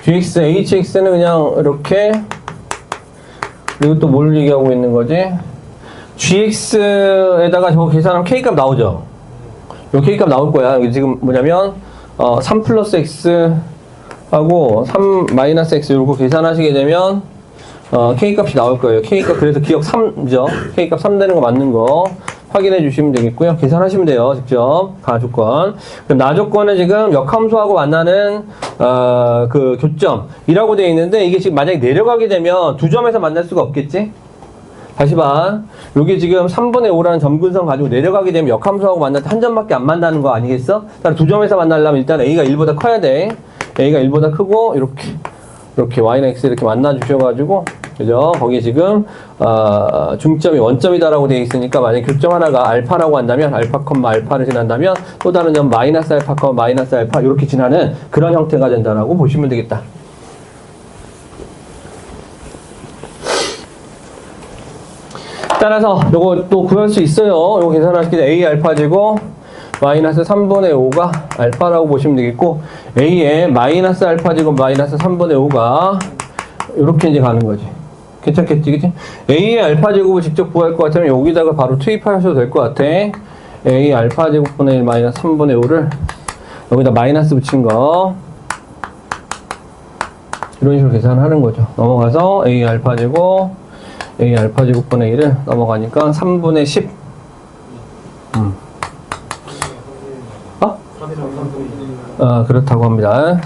GX, HX는 그냥 이렇게 그리고 또 뭘 얘기하고 있는 거지? GX에다가 저거 계산하면 K값 나오죠? 요 K값 나올 거야. 여기 지금 뭐냐면 3 플러스 X 하고 3 마이너스 x 요거 계산하시게 되면 K값이 나올 거예요. K값 그래서 기억 3죠. K값 3 되는 거 맞는 거 확인해 주시면 되겠고요. 계산하시면 돼요. 직접 가조건. 그럼 나조건은 지금 역함수하고 만나는 그 교점이라고 되어 있는데 이게 지금 만약에 내려가게 되면 두 점에서 만날 수가 없겠지? 다시 봐. 여기 지금 3분의 5라는 점근선 가지고 내려가게 되면 역함수하고 만날 때 한 점밖에 안 만나는 거 아니겠어? 따라 두 점에서 만나려면 일단 A가 1보다 커야 돼. A가 1보다 크고 이렇게 Y나 X 이렇게 만나 주셔가지고 그죠? 거기에 지금 중점이 원점이다라고 되어 있으니까 만약 교점 하나가 알파라고 한다면 알파 컴마 알파를 지난다면 또 다른 점 마이너스 알파 컴마 마이너스 알파 이렇게 지나는 그런 형태가 된다라고 보시면 되겠다. 따라서 요거 또 구할 수 있어요. 요거 계산하실 때 A 알파 제곱 마이너스 3분의 5가 알파라고 보시면 되겠고, A에 마이너스 알파 제곱 마이너스 3분의 5가 이렇게 이제 가는 거지. 괜찮겠지, 그치? A의 알파 제곱을 직접 구할 것 같으면 여기다가 바로 투입하셔도 될 것 같아. A 알파 제곱분의 1 마이너스 3분의 5를 여기다 마이너스 붙인 거. 이런 식으로 계산하는 거죠. 넘어가서 A 알파 제곱, A 알파 제곱분의 1을 넘어가니까 3분의 10. 그렇다고 합니다.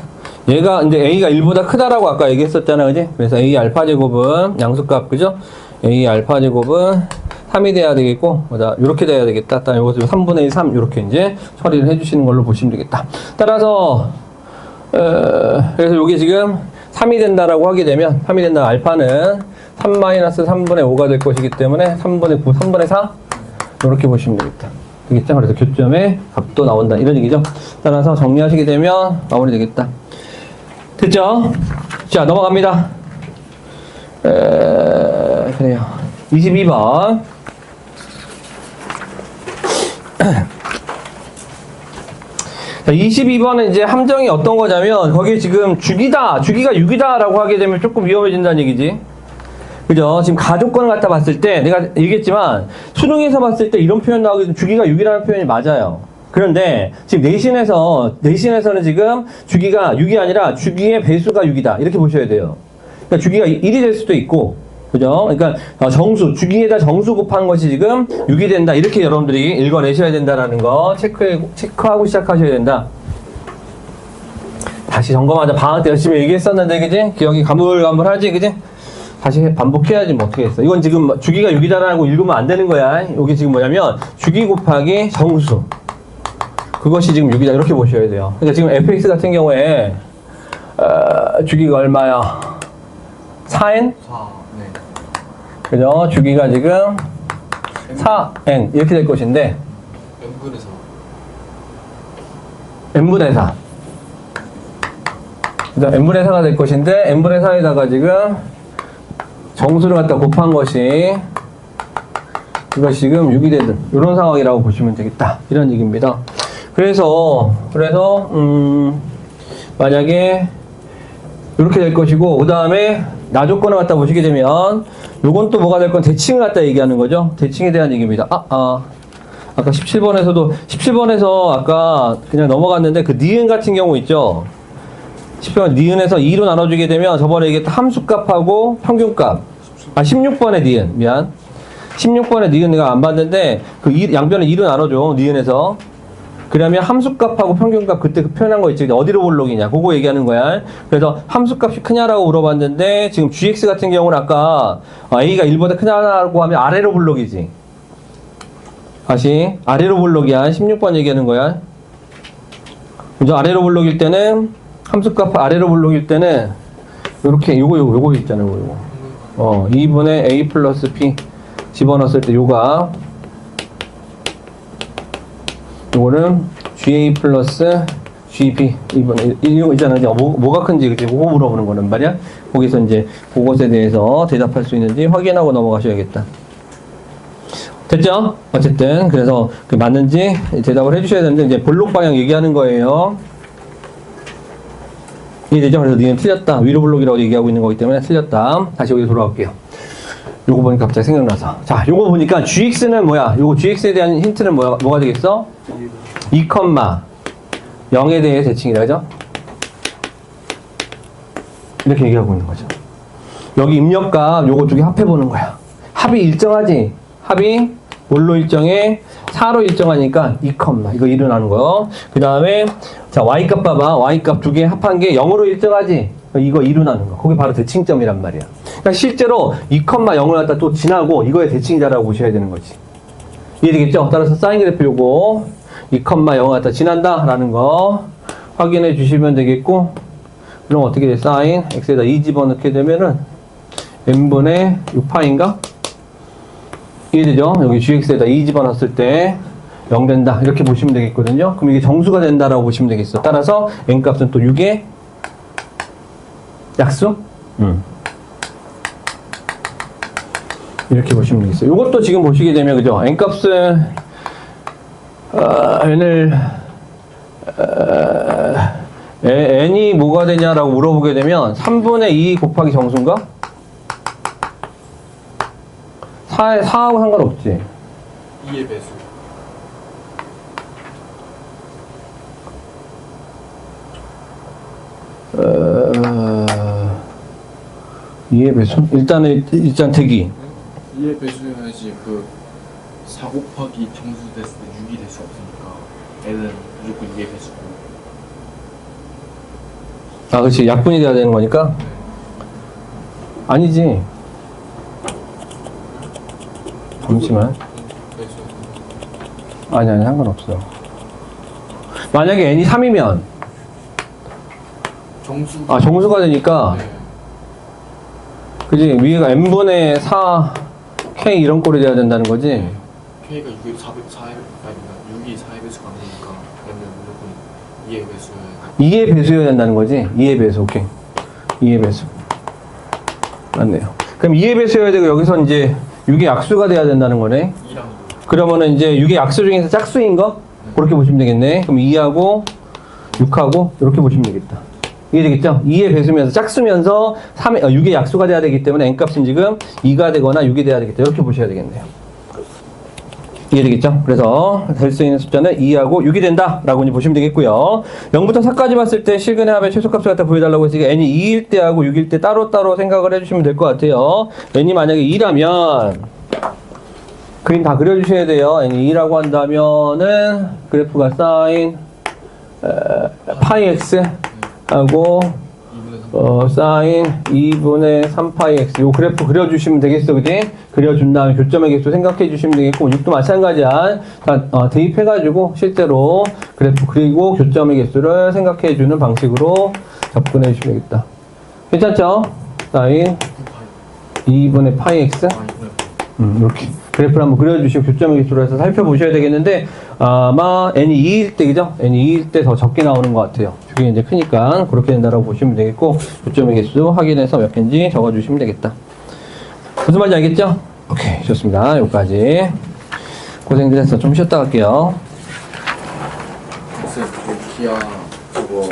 얘가 이제 A가 1보다 크다라고 아까 얘기했었잖아, 그지? 그래서 A 알파 제곱은 양수값, 그죠? A 알파 제곱은 3이 돼야 되겠고, 이렇게 돼야 되겠다. 일단 이것을 3분의 1, 3 이렇게 이제 처리를 해주시는 걸로 보시면 되겠다. 따라서 그래서 이게 지금 3이 된다라고 하게 되면 3이 된다 알파는 3 마이너스 3분의 5가 될 것이기 때문에 3분의 9, 3분의 4 이렇게 보시면 되겠다. 되겠죠? 그래서 교점의 값도 나온다. 이런 얘기죠. 따라서 정리하시게 되면 마무리 되겠다. 됐죠? 자, 넘어갑니다. 그래요. 22번. 자, 22번은 이제 함정이 어떤 거냐면, 거기에 지금 주기가 6이다 라고 하게 되면 조금 위험해진다는 얘기지. 그죠? 지금 가족권을 갖다 봤을 때, 내가 얘기했지만, 수능에서 봤을 때 이런 표현 나오게 되면 주기가 6이라는 표현이 맞아요. 그런데, 지금 내신에서는 지금 주기가 6이 아니라 주기의 배수가 6이다. 이렇게 보셔야 돼요. 그러니까 주기가 1이 될 수도 있고, 그죠? 그러니까, 주기에다 정수 곱한 것이 지금 6이 된다. 이렇게 여러분들이 읽어내셔야 된다라는 거 체크하고 시작하셔야 된다. 다시 점검하자. 방학 때 열심히 얘기했었는데, 그지? 기억이 가물가물하지, 그지? 다시 반복해야지 뭐 어떻게 했어. 이건 지금 주기가 6이다라고 읽으면 안 되는 거야. 이게 지금 뭐냐면 주기 곱하기 정수. 그것이 지금 6이다. 이렇게 보셔야 돼요. 그러니까 지금 fx 같은 경우에 주기가 얼마야? 4n? 4, 네. 그죠? 주기가 지금 4n 이렇게 될 것인데 n분의 4. n분의 4. 그죠? n분의 4가 될 것인데 n분의 4에다가 지금 정수를 갖다 곱한 것이 이것이 지금 6이 되든 이런 상황이라고 보시면 되겠다. 이런 얘기입니다. 그래서 만약에 이렇게 될 것이고, 그 다음에 나조건을 갖다 보시게 되면 요건 또 뭐가 될 건 대칭을 갖다 얘기하는 거죠. 대칭에 대한 얘기입니다. 아까 17번에서 아까 그냥 넘어갔는데 그 니은 같은 경우 있죠. 10번 니은에서 2로 나눠주게 되면 저번에 얘기했던 함수값하고 평균값. 16번의 니은. 미안. 16번의 니은 내가 안 봤는데 그 양변을 2로 나눠줘. 니은에서. 그러면 함수값하고 평균값 그때 그 표현한 거 있지. 어디로 볼록이냐. 그거 얘기하는 거야. 그래서 함수값이 크냐라고 물어봤는데 지금 gx 같은 경우는 아까 a가 1보다 크냐라고 하면 아래로 볼록이지. 다시 아래로 볼록이야. 16번 얘기하는 거야. 그죠? 아래로 볼록일 때는 함수값 아래로 볼록일 때는 요렇게 요거 있잖아요. 요거. 2분의 a 플러스 p 집어넣었을 때 요거는 GA 플러스 GB 2분의 1, 이거 있잖아. 이제 뭐가 큰지, 그치? 그거 물어보는 거란 말이야. 거기서 이제 그것에 대해서 대답할 수 있는지 확인하고 넘어가셔야겠다. 됐죠? 어쨌든, 그래서 그 맞는지 대답을 해주셔야 되는데, 이제 볼록 방향 얘기하는 거예요. 이해되죠? 그래서 니는 틀렸다. 위로 볼록이라고 얘기하고 있는 거기 때문에 틀렸다. 다시 여기 돌아올게요. 요거 보니까 갑자기 생각나서. 자, 요거 보니까 gx는 뭐야? 요거 gx에 대한 힌트는 뭐가 되겠어? 2,0에 대해 대칭이다, 그죠? 이렇게 얘기하고 있는 거죠. 여기 입력값 요거 두 개 합해보는 거야. 합이 일정하지? 합이 뭘로 일정해? 4로 일정하니까 2, 이거 일어나는 거. 그 다음에 자 y값 봐봐. y값 두 개 합한 게 0으로 일정하지? 이거 일어나는 거. 그게 바로 대칭점이란 말이야. 그러니까 실제로 2,0을 갖다 또 지나고 이거의 대칭이다라고 보셔야 되는 거지. 이해되겠죠? 따라서 사인 그래프 요거 2,0을 갖다 지난다 라는 거 확인해 주시면 되겠고, 그럼 어떻게 돼? 사인 x에다 2 집어넣게 되면은 n분의 6파인가? 이해되죠? 여기 gx에다 2 집어넣었을 때 0 된다. 이렇게 보시면 되겠거든요. 그럼 이게 정수가 된다라고 보시면 되겠어. 따라서 n값은 또 6의 약수? 이렇게 보시면 되겠어요. 이것도 지금 보시게 되면, 그죠? n값은, n이 뭐가 되냐라고 물어보게 되면, 3분의 2 곱하기 정수인가? 4하고 상관없지. 2의 배수. 2의 배수? 일단 대기. 2의 배수여야지 그 4 곱하기 정수 됐을 때 6이 될 수 없으니까 n은 무조건 2의 배수고. 아, 그렇지. 약분이 돼야 되는 거니까? 네. 아니지. 잠시만. 배수. 아니, 상관없어. 만약에 n이 3이면, 정수. 정수가 되니까, 네. 그지? 위에가 n분의 4, k 이런 꼴이 돼야 된다는 거지? 네. k가 6의 4의 배수가 아니니까 n은 무조건 2의 배수여야 2의 배수여야 된다는 거지? 2의 배수, 오케이. 2의 배수. 맞네요. 그럼 2의 배수여야 되고, 여기서 이제 6의 약수가 돼야 된다는 거네? 2랑 그러면은 이제 6의 약수 중에서 짝수인 거? 그렇게 보시면 되겠네. 그럼 2하고 6하고 이렇게 보시면 되겠다. 이게 되겠죠? 2의 배수면서 짝수면서 6의 약수가 돼야 되기 때문에 n값은 지금 2가 되거나 6이 돼야 되겠다. 이렇게 보셔야 되겠네요. 이해되겠죠? 그래서 될 수 있는 숫자는 2하고 6이 된다 라고 이제 보시면 되겠고요. 0부터 4까지 봤을 때 실근의 합의 최소값을 갖다 보여달라고 했으니까 n이 2일 때하고 6일 때 따로따로 생각을 해주시면 될 것 같아요. n이 만약에 2라면 그림 다 그려주셔야 돼요. n이 2라고 한다면은 그래프가 사인 파이 x 하고 2분의 3. 사인 2분의 3파이 x 요 그래프 그려주시면 되겠어, 그지? 그려준 다음에 교점의 개수 생각해 주시면 되겠고 6도 마찬가지야. 다 대입해가지고 실제로 그래프 그리고 교점의 개수를 생각해 주는 방식으로 접근해 주시면 되겠다. 괜찮죠? 사인 2분의 파이 x 2분의 이렇게 그래프를 한번 그려주시고 교점의 개수로 해서 살펴보셔야 되겠는데 아마 n이 2일 때, 그죠? n이 2일 때 더 적게 나오는 것 같아요. 주기 이제 크니까 그렇게 된다라고 보시면 되겠고 교점의 개수 확인해서 몇 개인지 적어주시면 되겠다. 무슨 말인지 알겠죠? 오케이, 좋습니다. 여기까지 고생들 했어. 좀 쉬었다 갈게요. 쌤, 그 기아 저거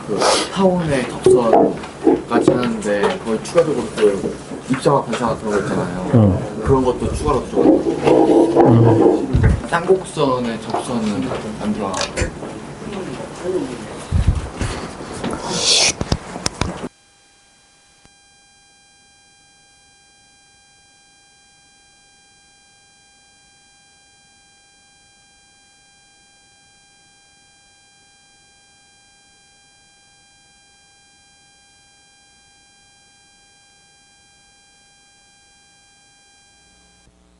그 타원의 접선까지 하는데 거의 추가적으로 그 입자와 반사가 들어가 있잖아요. 그런 것도 추가로 들어가 있고 쌍곡선의 접선은 안 들어가.